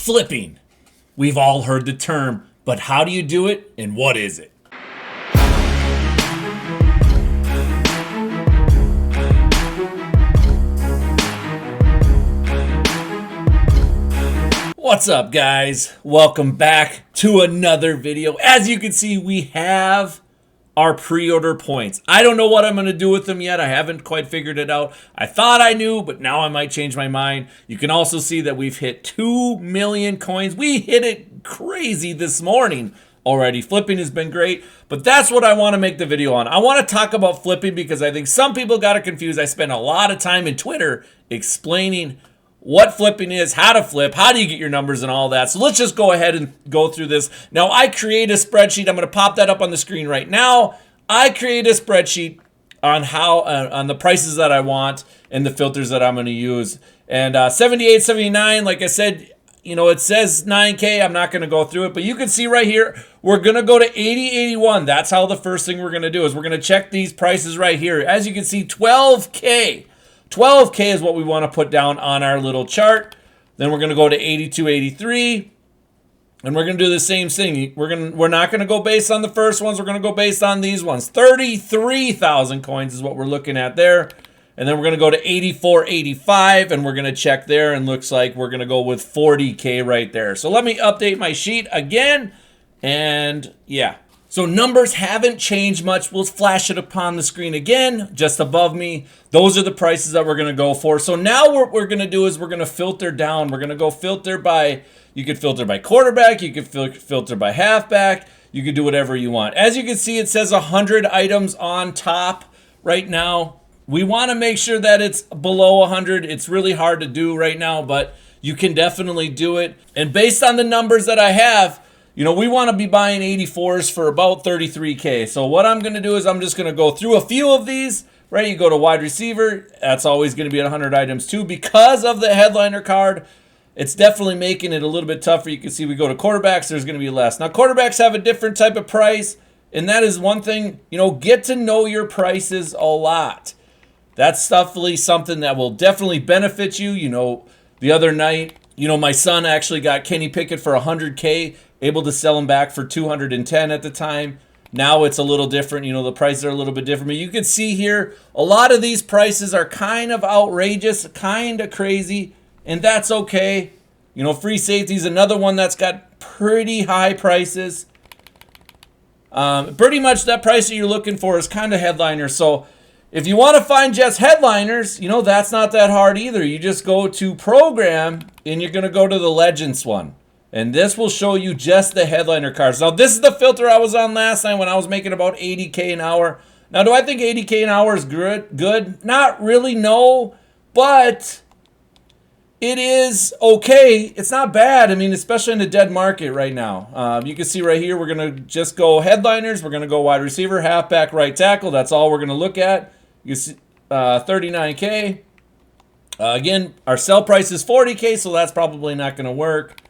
Flipping. We've all heard the term, but how do you do it and what is it? What's up, guys? Welcome back to another video. As you can see, we have our pre-order points. I don't know what I'm going to do with them yet. I haven't quite figured it out. I thought I knew, but now I might change my mind. You can also see that we've hit 2 million coins. We hit it crazy this morning already. Flipping has been great, but that's what I want to make the video on. I want to talk about flipping because I think some people got it confused. I spent a lot of time in Twitter explaining what flipping is, how to flip, how do you get your numbers and all that. So let's just go ahead and go through this. Now, I create a spreadsheet. I'm going to pop that up on the screen right now. I create a spreadsheet on how on the prices that I want and the filters that I'm going to use. And 78, 79, like I said, you know, it says 9K. I'm not going to go through it, but you can see right here, we're going to go to 80, 81. That's how the first thing we're going to do is we're going to check these prices right here. As you can see, 12K. 12K is what we want to put down on our little chart. Then we're going to go to 82, 83. And we're going to do the same thing. We're not going to go based on the first ones. We're going to go based on these ones. 33,000 coins is what we're looking at there. And then we're going to go to 84, 85. And we're going to check there. And looks like we're going to go with 40K right there. So let me update my sheet again. And yeah. So numbers haven't changed much. We'll flash it upon the screen again, just above me. Those are the prices that we're going to go for. So now what we're going to do is we're going to filter down. We're going to go filter by, you could filter by quarterback. You could filter by halfback. You could do whatever you want. As you can see, it says 100 items on top right now. We want to make sure that it's below 100. It's really hard to do right now, but you can definitely do it. And based on the numbers that I have, you know, we want to be buying 84s for about 33K. So what I'm going to do is I'm just going to go through a few of these, right? You go to wide receiver. That's always going to be at 100 items too. Because of the headliner card, it's definitely making it a little bit tougher. You can see we go to quarterbacks, there's going to be less. Now, quarterbacks have a different type of price, and that is one thing, you know, get to know your prices a lot. That's definitely something that will definitely benefit you. You know, the other night, you know, my son actually got Kenny Pickett for 100K. Able to sell them back for 210 at the time. Now it's a little different. You know, the prices are a little bit different. But you can see here, a lot of these prices are kind of outrageous, kind of crazy, and that's okay. You know, free safety is another one that's got pretty high prices. Pretty much that price that you're looking for is kind of headliner. So if you want to find just headliners, you know, that's not that hard either. You just go to program, and you're going to go to the Legends one. And this will show you just the headliner cards. Now, this is the filter I was on last night when I was making about 80K an hour. Now, do I think 80K an hour is good? Not really, no. But it is okay. It's not bad. I mean, especially in the dead market right now. You can see right here, we're going to just go headliners. We're going to go wide receiver, halfback, right tackle. That's all we're going to look at. You see 39K. Again, our sell price is 40K, so that's probably not going to work.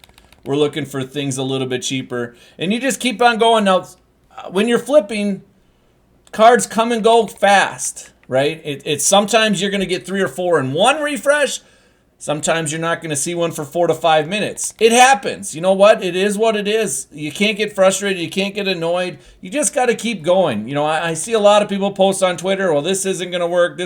We're looking for things a little bit cheaper. And you just keep on going. Now, when you're flipping, cards come and go fast, right? It's sometimes you're going to get 3 or 4 in one refresh. Sometimes you're not going to see one for 4 to 5 minutes. It happens. You know what? It is what it is. You can't get frustrated. You can't get annoyed. You just got to keep going. You know, I see a lot of people post on Twitter, well, this isn't going to work.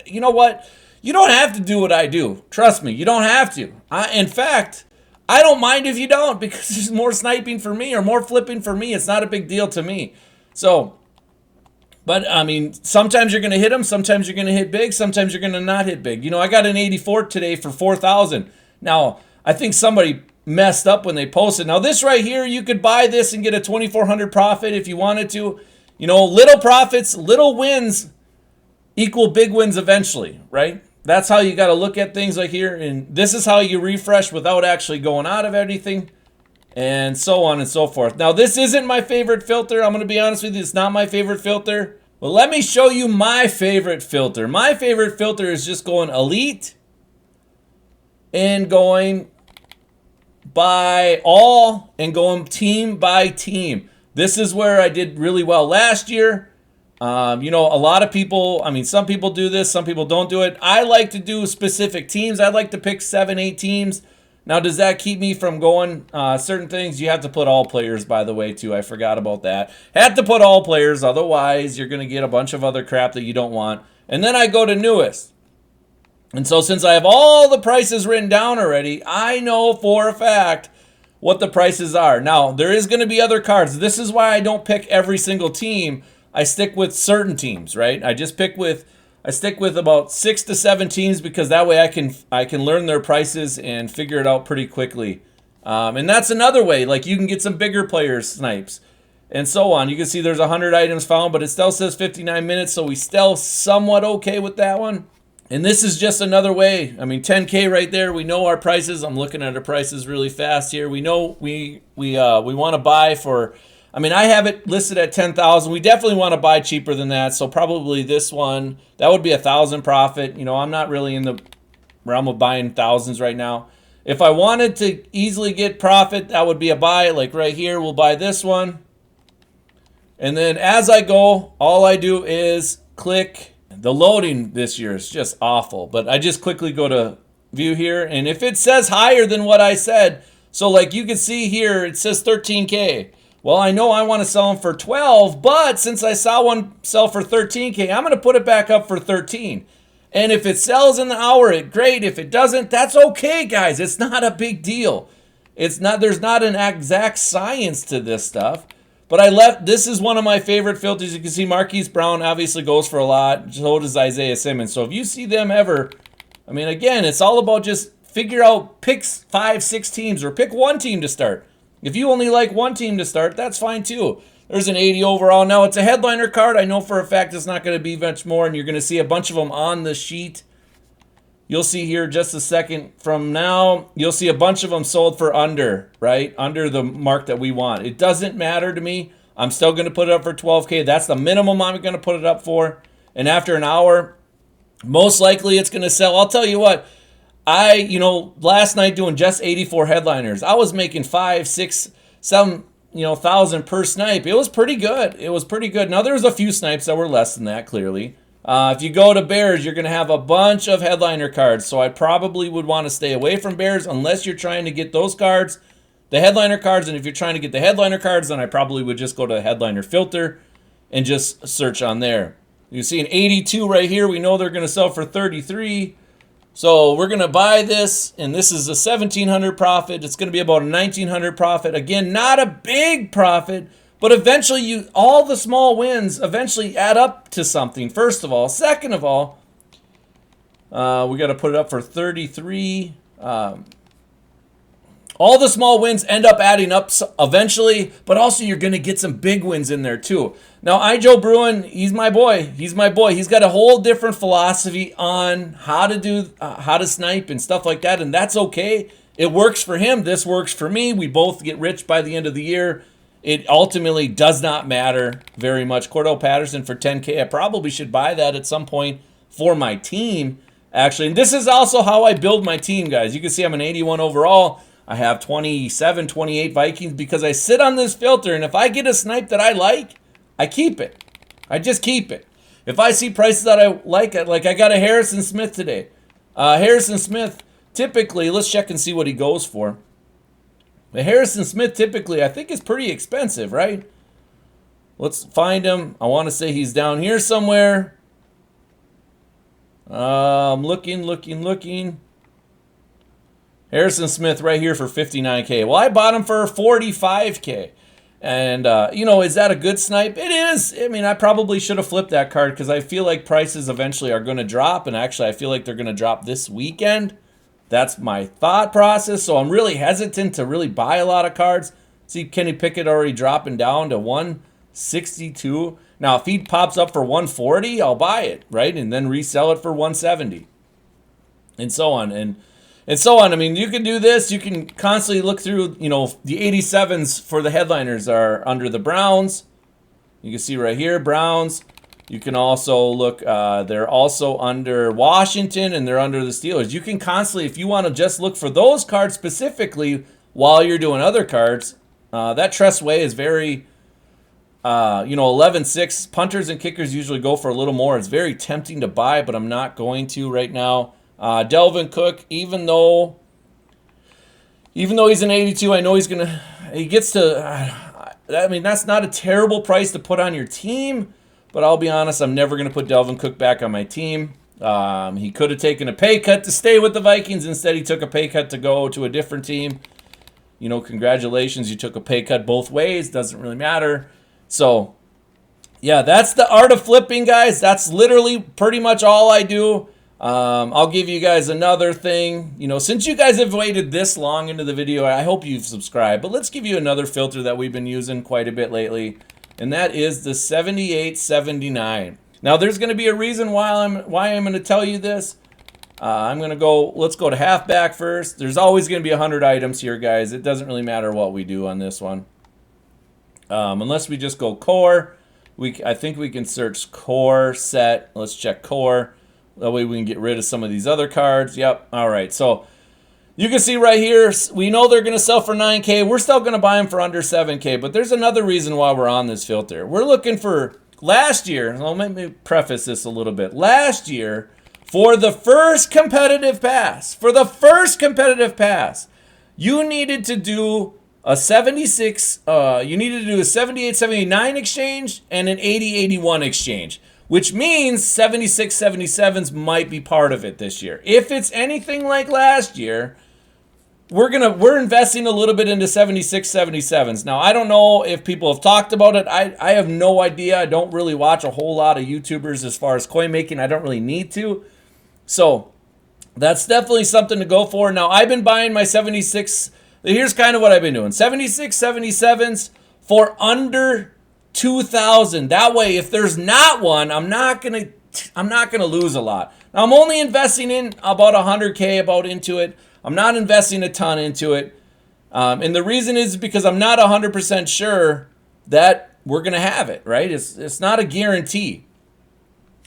You know what? You don't have to do what I do. Trust me, you don't have to. In fact, I don't mind if you don't, because there's more sniping for me or more flipping for me. It's not a big deal to me. So, but I mean, sometimes you're going to hit them. Sometimes you're going to hit big. Sometimes you're going to not hit big. You know, I got an 84 today for 4,000. Now, I think somebody messed up when they posted. Now, this right here, you could buy this and get a 2,400 profit if you wanted to. You know, little profits, little wins equal big wins eventually, right? That's how you got to look at things like here. And this is how you refresh without actually going out of anything. And so on and so forth. Now, this isn't my favorite filter. I'm going to be honest with you. It's not my favorite filter. But let me show you my favorite filter. My favorite filter is just going elite and going by all and going team by team. This is where I did really well last year. You know, a lot of people, I mean, some people do this, some people don't do it. I like to do specific teams. I like to pick 7, 8 teams. Now, does that keep me from going certain things? You have to put all players, by the way, too. I forgot about that. Had to put all players, otherwise you're going to get a bunch of other crap that you don't want. And then I go to newest. And so since I have all the prices written down already, I know for a fact what the prices are. Now, there is going to be other cards. This is why I don't pick every single team. I stick with certain teams, right? I stick with about 6 to 7 teams because that way I can learn their prices and figure it out pretty quickly. And that's another way. Like, you can get some bigger players snipes and so on. You can see there's 100 items found, but it still says 59 minutes, so we still somewhat okay with that one. And this is just another way. I mean, 10K right there. We know our prices. I'm looking at our prices really fast here. We know we want to buy for. I mean, I have it listed at 10,000. We definitely want to buy cheaper than that. So probably this one, that would be 1,000 profit. You know, I'm not really in the realm of buying thousands right now. If I wanted to easily get profit, that would be a buy. Like right here, we'll buy this one. And then as I go, all I do is click. The loading this year is just awful, but I just quickly go to view here. And if it says higher than what I said, so like you can see here, it says 13K. Well, I know I want to sell them for 12, but since I saw one sell for 13K, I'm going to put it back up for 13. And if it sells in the hour, great. If it doesn't, that's okay, guys. It's not a big deal. There's not an exact science to this stuff. But this is one of my favorite filters. You can see Marquise Brown obviously goes for a lot. So does Isaiah Simmons. So if you see them ever, I mean, again, it's all about just pick 5, 6 teams or pick one team to start. If you only like one team to start, that's fine too. There's an 80 overall. Now, it's a headliner card. I know for a fact it's not going to be much more, and you're going to see a bunch of them on the sheet. You'll see here just a second from now, you'll see a bunch of them sold for under, right? Under the mark that we want. It doesn't matter to me. I'm still going to put it up for 12K. That's the minimum I'm going to put it up for. And after an hour, most likely it's going to sell. I'll tell you what, last night doing just 84 headliners, I was making 5, 6, 7, thousand per snipe. It was pretty good. Now, there was a few snipes that were less than that, clearly. If you go to Bears, you're going to have a bunch of headliner cards, so I probably would want to stay away from Bears unless you're trying to get those cards, the headliner cards, and if you're trying to get the headliner cards, then I probably would just go to the headliner filter and just search on there. You see an 82 right here. We know they're going to sell for 33, so we're going to buy this, and this is a 1,700 profit. It's going to be about a 1,900 profit. Again, not a big profit, but eventually all the small wins eventually add up to something, first of all. Second of all, we got to put it up for 33. All the small wins end up adding up eventually, but also you're going to get some big wins in there too. Now, Joe Bruin, he's my boy. He's got a whole different philosophy on how to snipe and stuff like that, and that's okay. It works for him. This works for me. We both get rich by the end of the year. It ultimately does not matter very much. Cordell Patterson for 10K. I probably should buy that at some point for my team, actually. And this is also how I build my team, guys. You can see I'm an 81 overall. I have 27, 28 Vikings because I sit on this filter, and if I get a snipe that I like, I keep it. I just keep it. If I see prices that I like I got a Harrison Smith today. Harrison Smith, typically, let's check and see what he goes for. The Harrison Smith typically, I think, is pretty expensive, right? Let's find him. I want to say he's down here somewhere. I'm looking. Harrison Smith right here for 59K. Well, I bought him for 45K. And, is that a good snipe? It is. I mean, I probably should have flipped that card because I feel like prices eventually are going to drop. And actually, I feel like they're going to drop this weekend. That's my thought process. So I'm really hesitant to really buy a lot of cards. See Kenny Pickett already dropping down to 162. Now, if he pops up for 140, I'll buy it, right? And then resell it for 170. And so on. And so on. I mean, you can do this. You can constantly look through, the 87s for the headliners are under the Browns. You can see right here, Browns. You can also look, they're also under Washington, and they're under the Steelers. You can constantly, if you want to just look for those cards specifically while you're doing other cards, that Tress Way is very, 11-6. Punters and kickers usually go for a little more. It's very tempting to buy, but I'm not going to right now. Delvin Cook, even though Even though he's an 82, I know he gets to, I mean, that's not a terrible price to put on your team, but I'll be honest, I'm never going to put Dalvin Cook back on my team. He could have taken a pay cut to stay with the Vikings. Instead, he took a pay cut to go to a different team. You know, congratulations, you took a pay cut both ways. Doesn't really matter. So, yeah, that's the art of flipping, guys. That's literally pretty much all I do. I'll give you guys another thing. You know, since you guys have waited this long into the video, I hope you've subscribed. But let's give you another filter that we've been using quite a bit lately, and that is the 7879. Now, there's going to be a reason why I'm going to tell you this. Let's go to halfback first. There's always going to be 100 items here, guys. It doesn't really matter what we do on this one. Unless we just go core. I think we can search core set. Let's check core. That way we can get rid of some of these other cards. Yep. All right. So you can see right here, we know they're going to sell for 9K. We're still going to buy them for under 7K. But there's another reason why we're on this filter. We're looking for last year. Well, let me preface this a little bit. Last year, for the first competitive pass, you needed to do a 78-79 exchange and an 80-81 exchange, which means 76-77s might be part of it this year. If it's anything like last year, we're investing a little bit into 76-77s. Now, I don't know if people have talked about it. I have no idea. I don't really watch a whole lot of YouTubers as far as coin making. I don't really need to. So that's definitely something to go for. Now, I've been buying my 76. Here's kind of what I've been doing. 76-77s for under 2,000. That way, if there's not one, I'm not gonna lose a lot. Now, I'm only investing in about 100K into it. I'm not investing a ton into it. And the reason is because I'm not 100% sure that we're gonna have it, right? It's not a guarantee.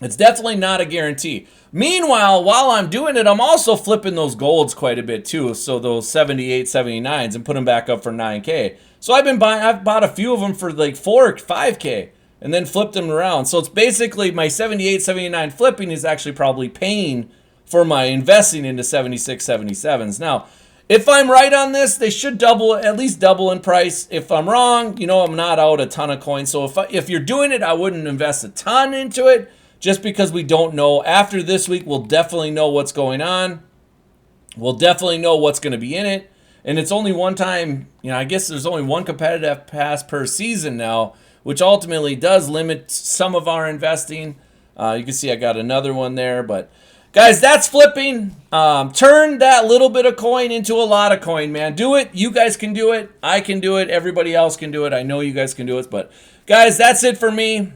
It's definitely not a guarantee. Meanwhile, while I'm doing it, I'm also flipping those golds quite a bit too. So those 78, 79s and put them back up for 9K. So I've bought a few of them for like 4, 5K and then flipped them around. So it's basically my 78, 79 flipping is actually probably paying for my investing into 76, 77s. Now, if I'm right on this, they should at least double in price. If I'm wrong, you know, I'm not out a ton of coins. So if you're doing it, I wouldn't invest a ton into it. Just because we don't know. After this week, we'll definitely know what's going on. We'll definitely know what's going to be in it. And it's only one time, you know, I guess there's only one competitive pass per season now, which ultimately does limit some of our investing. You can see I got another one there. But, guys, that's flipping. Turn that little bit of coin into a lot of coin, man. Do it. You guys can do it. I can do it. Everybody else can do it. I know you guys can do it. But, guys, that's it for me.